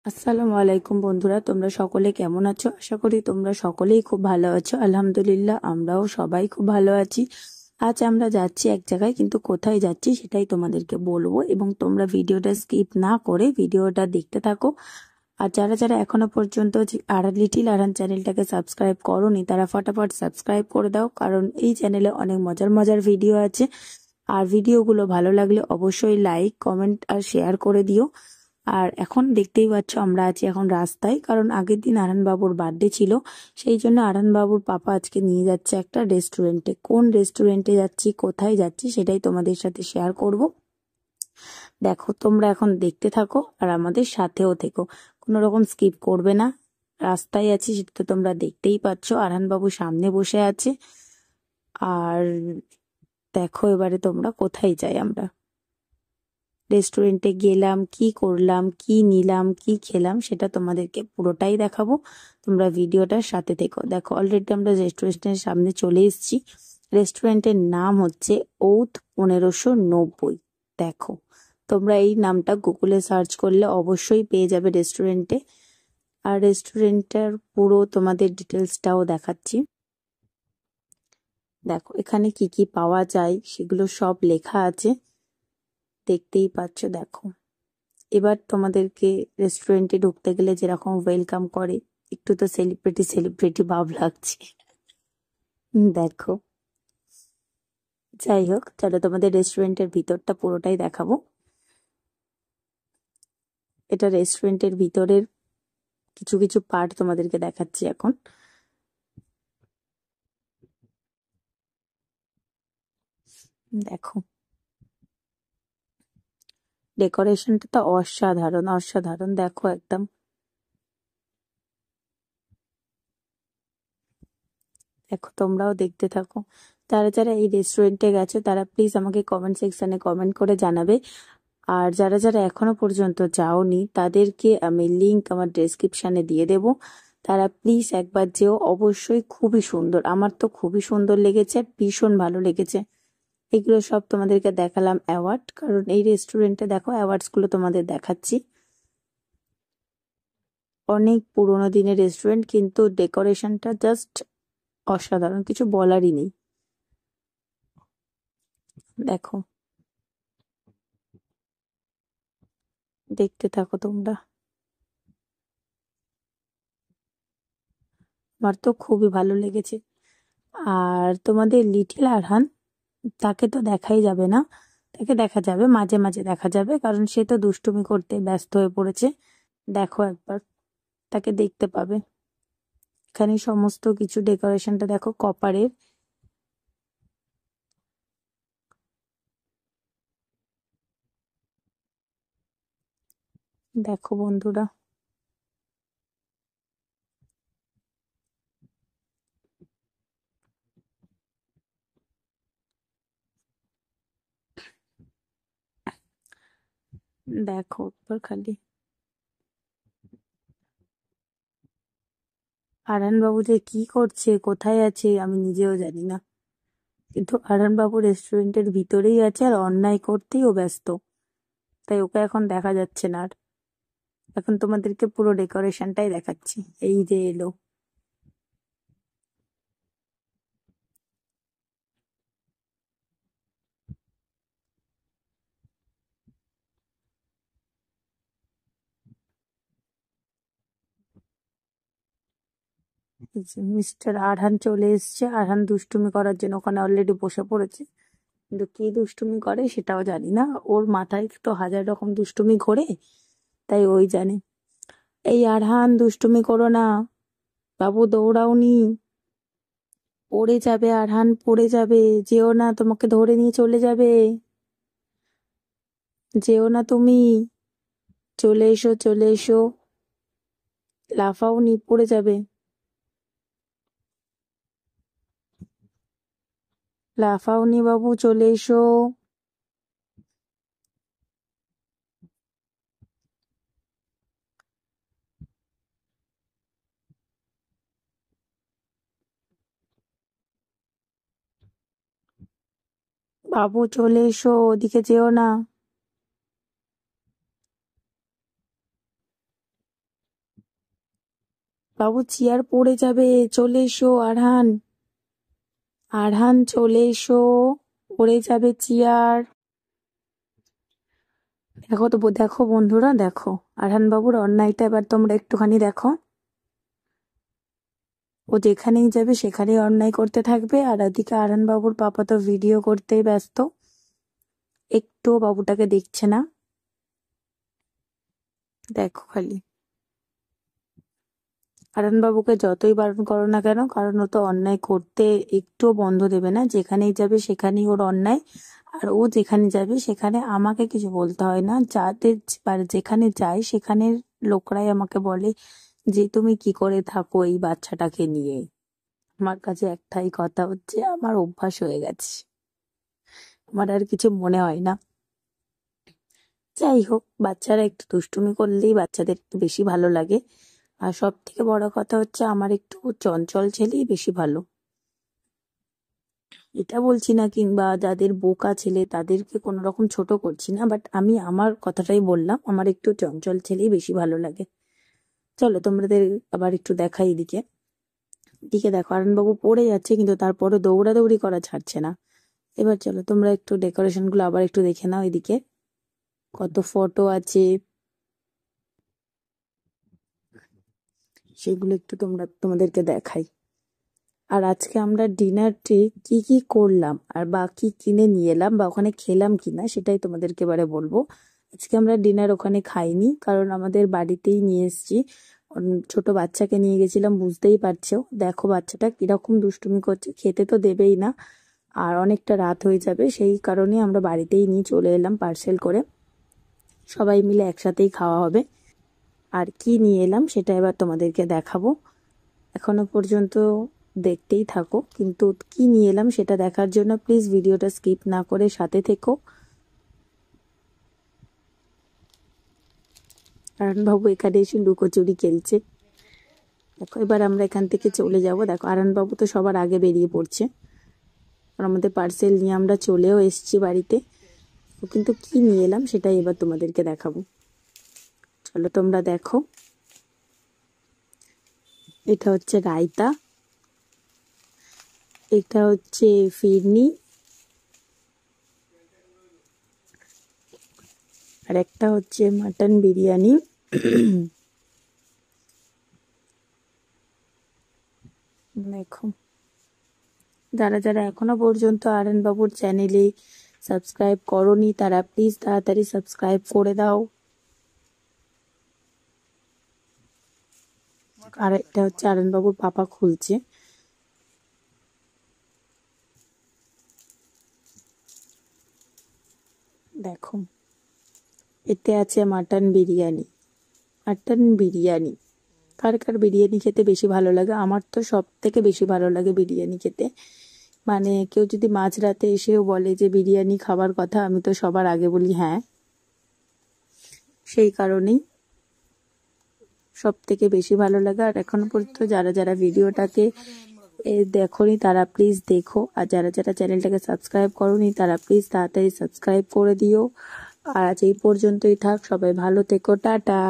আসসালামু আলাইকুম বন্ধুরা, তোমরা সকলে কেমন আছো? আশা করি তোমরা সকলেই খুব ভালো আছো। আলহামদুলিল্লাহ, আমরাও সবাই খুব ভালো আছি। আজ আমরা যাচ্ছি এক জায়গায়, কিন্তু কোথায় যাচ্ছি সেটাই তোমাদেরকে বলবো, এবং তোমরা ভিডিওটা স্কিপ না করে ভিডিওটা দেখতে থাকো। আর যারা যারা এখনো পর্যন্ত লিটিল আরহান চ্যানেলটাকে সাবস্ক্রাইব করোনি, তারা ফটাফট সাবস্ক্রাইব করে দাও, কারণ এই চ্যানেলে অনেক মজার মজার ভিডিও আছে। আর ভিডিওগুলো ভালো লাগলে অবশ্যই লাইক, কমেন্ট আর শেয়ার করে দিও। আর এখন দেখতেই পাচ্ছ আমরা আছি এখন রাস্তায়, কারণ আগের দিন আরহান বাবুর বার্থডে ছিল। সেই জন্য আরহান বাবুর পাপা আজকে নিয়ে যাচ্ছে একটা রেস্টুরেন্টে। কোন রেস্টুরেন্টে যাচ্ছি, কোথায় যাচ্ছি, সেটাই তোমাদের সাথে শেয়ার করব। দেখো, তোমরা এখন দেখতে থাকো আর আমাদের সাথেও থেকো, কোনো রকম স্কিপ করবে না। রাস্তায় আছি সেটা তো তোমরা দেখতেই পাচ্ছ, আরহান বাবু সামনে বসে আছে। আর দেখো এবারে তোমরা কোথায় যাই আমরা। রেস্টুরেন্টে গেলাম, কি করলাম, কি নিলাম, কি খেলাম, সেটা তোমাদেরকে পুরোটাই দেখাবো। তোমরা ভিডিওটার সাথে থেকো। দেখো, অলরেডি আমরা রেস্টুরেন্টের সামনে চলে এসেছি। রেস্টুরেন্টের নাম হচ্ছে ঔথ 1590। দেখো, তোমরা এই নামটা গুগলে সার্চ করলে অবশ্যই পেয়ে যাবে রেস্টুরেন্টে। আর রেস্টুরেন্টের পুরো তোমাদের ডিটেলসটাও দেখাচ্ছি। দেখো, এখানে কি কি পাওয়া যায় সেগুলো সব লেখা আছে, দেখতেই পাচ্ছ। দেখো, এবার তোমাদেরকে রেস্টুরেন্টে ঢুকতে গেলে যেরকম ওয়েলকাম করে, একটু তো সেলিব্রিটি সেলিব্রিটি ভাব লাগছে। দেখো, যাই হোক, চলো তোমাদের রেস্টুরেন্টের ভিতরটা পুরোটাই দেখাবো। এটা রেস্টুরেন্টের ভিতরের কিছু কিছু পার্ট তোমাদেরকে দেখাচ্ছি এখন। দেখো, ডেকোরেশনটা তো অসাধারণ অসাধারণ। দেখো একদম, দেখো তোমরাও দেখতে থাকো। যারা যারা এই রেস্টুরেন্টে গেছো তারা প্লিজ আমাকে কমেন্ট সেকশনে কমেন্ট করে জানাবে। আর যারা যারা এখনো পর্যন্ত যাওনি তাদেরকে আমি লিংক আমার ডেসক্রিপশনে দিয়ে দেব। তারা প্লিজ একবার যেও, অবশ্যই। খুবই সুন্দর, আমার তো খুবই সুন্দর লেগেছে, ভীষণ ভালো লেগেছে। এগুলো সব তোমাদেরকে দেখালাম অ্যাওয়ার্ড, কারণ এই রেস্টুরেন্টে দেখো অ্যাওয়ার্ডস গুলো তোমাদের দেখাচ্ছি। অনেক পুরোনো দিনের রেস্টুরেন্ট, কিন্তু ডেকোরেশনটা জাস্ট অসাধারণ, কিছু বলারই নেই। দেখো, দেখতে থাকো তোমরা। আমার তো খুবই ভালো লেগেছে। আর তোমাদের লিটিল আরহান, তাকে তো দেখাই যাবে না। তাকে দেখা যাবে মাঝে মাঝে, দেখা যাবে, কারণ সে তো দুষ্টুমি করতে ব্যস্ত হয়ে পড়েছে। দেখো একবার, তাকে দেখতে পাবে। এখানে সমস্ত কিছু ডেকোরেশনটা দেখো কপারের। দেখো বন্ধুরা, দেখো একবার খালি। আরহান বাবু যে কি করছে, কোথায় আছে, আমি নিজেও জানি না। কিন্তু আরহান বাবু রেস্টুরেন্টের ভিতরেই আছে, আর অন্যায় করতেই ও ব্যস্ত। তাই ওকে এখন দেখা যাচ্ছে না আর। এখন তোমাদেরকে পুরো ডেকোরেশনটাই দেখাচ্ছি। এই যে এলো। মিস্টার আরহান চলে এসছে। আরহান দুষ্টুমি করার জন্য ওখানে অলরেডি বসে পড়েছে, কিন্তু কি দুষ্টুমি করে সেটাও জানি না। ওর মাথায় তো হাজার রকম দুষ্টুমি ঘোরে, তাই ওই জানে। এই আরহান, দুষ্টুমি করো না। বাবু দৌড়াওনি, পড়ে যাবে। আরহান পড়ে যাবে, যেও না, তোমাকে ধরে নিয়ে চলে যাবে। যেও না তুমি, চলে এসো চলে এসো। লাফাওনি, পড়ে যাবে। লাফাওনি বাবু, চলে এসো। বাবু চলে এসো, ওদিকে যেও না। বাবু চেয়ার পড়ে যাবে, চলে এসো আরহান, আরহান চলে এসো, পড়ে যাবে চেয়ার। দেখো তো, দেখো বন্ধুরা, দেখো আরহান বাবুর অন্যায়টা এবার তোমরা একটুখানি দেখো। ও যেখানেই যাবে সেখানেই অন্যায় করতে থাকবে, আর এদিকে আরহান বাবুর পাপা তো ভিডিও করতেই ব্যস্ত, একটুও বাবুটাকে দেখছে না। দেখো খালি আরহান বাবুকে যতই বারণ করো না কেন, কারণ ও তো অন্যায় করতে একটুও বন্ধ দেবে না। যেখানেই যাবে সেখানেই ওর অন্যায়, আর ও যেখানে যাবে সেখানে আমাকে কিছু বলতে হয় না। যাদের যেখানে যায় সেখানের লোকরাই আমাকে বলে যে তুমি কি করে থাকো এই বাচ্চাটাকে নিয়ে। আমার কাছে একটাই কথা হচ্ছে, আমার অভ্যাস হয়ে গেছে, আমার আর কিছু মনে হয় না। যাই হোক, বাচ্চারা একটু দুষ্টুমি করলেই বাচ্চাদের একটু বেশি ভালো লাগে। আর সব থেকে বড় কথা হচ্ছে, আমার একটু চঞ্চল ছেলেই বেশি ভালো। এটা বলছি না, কিংবা যাদের বোকা ছেলে তাদেরকে কোনো রকম ছোট করছি না, বাট আমি আমার কথাটাই বললাম, আমার একটু চঞ্চল ছেলেই বেশি ভালো লাগে। চলো তোমাদের আবার একটু দেখাই এদিকে। এদিকে দেখো আরহানবাবু পড়ে যাচ্ছে, কিন্তু তারপরে দৌড়াদৌড়ি করা ছাড়ছে না। এবার চলো তোমরা একটু ডেকোরেশন গুলো আবার একটু দেখে নাও। এদিকে কত ফটো আছে, সেগুলো একটু তোমাদেরকে দেখাই। আর আজকে আমরা ডিনারটি কি কি করলাম আর বা কি কিনে নিয়ে এলাম বা ওখানে খেলাম কিনা, সেটাই তোমাদেরকে এবারে বলবো। আজকে আমরা ডিনার ওখানে খাইনি, কারণ আমাদের বাড়িতেই নিয়ে এসেছি। ছোট বাচ্চাকে নিয়ে গেছিলাম, বুঝতেই পারছো। দেখো বাচ্চাটা কিরকম দুষ্টুমি করছে, খেতে তো দেবেই না, আর অনেকটা রাত হয়ে যাবে, সেই কারণে আমরা বাড়িতেই নিয়ে চলে এলাম পার্সেল করে। সবাই মিলে একসাথেই খাওয়া হবে। আর কি নিয়ে এলাম সেটা এবার তোমাদেরকে দেখাবো, এখনো পর্যন্ত দেখতেই থাকো। কিন্তু কি নিয়ে এলাম সেটা দেখার জন্য প্লিজ ভিডিওটা স্কিপ না করে সাথে থেকো। আরহানবাবু এখানে এসে লুকোচুরি খেলছে। দেখো এবার আমরা এখান থেকে চলে যাব। দেখো আরহানবাবু তো সবার আগে বেরিয়ে পড়ছে, আর আমাদের পার্সেল নিয়ে আমরা চলেও এসেছি বাড়িতে। কিন্তু কি নিয়ে এলাম সেটাই এবার তোমাদেরকে দেখাবো, চলো তোমরা দেখো। এটা হচ্ছে রায়তা, এটা হচ্ছে ফিরনি, আর একটা হচ্ছে মাটন বিরিয়ানি। দেখো যারা যারা এখনো পর্যন্ত আরহানবাবুর চ্যানেলে সাবস্ক্রাইব করোনি তারা প্লিজ তাড়াতাড়ি সাবস্ক্রাইব করে দাও। আর এটা হচ্ছে আরহানবাবুর পাপা খুলছে। দেখো এতে আছে মাটন বিরিয়ানি। মাটন বিরিয়ানি, কার কার বিরিয়ানি খেতে বেশি ভালো লাগে? আমার তো সব থেকে বেশি ভালো লাগে বিরিয়ানি খেতে। মানে কেউ যদি মাঝরাতে এসেও বলে যে বিরিয়ানি খাবার কথা, আমি তো সবার আগে বলি হ্যাঁ। সেই কারণেই সব থেকে বেশি ভালো লাগে। আর এখনো পর্যন্ত যারা যারা ভিডিওটাকে দেখোনি তারা প্লিজ দেখো, আর যারা যারা চ্যানেলটাকে সাবস্ক্রাইব করোনি তারা প্লিজ তাড়াতাড়ি সাবস্ক্রাইব করে দিও। আর আজ এই পর্যন্তই থাক, সবাই ভালো থেকো, টাটা।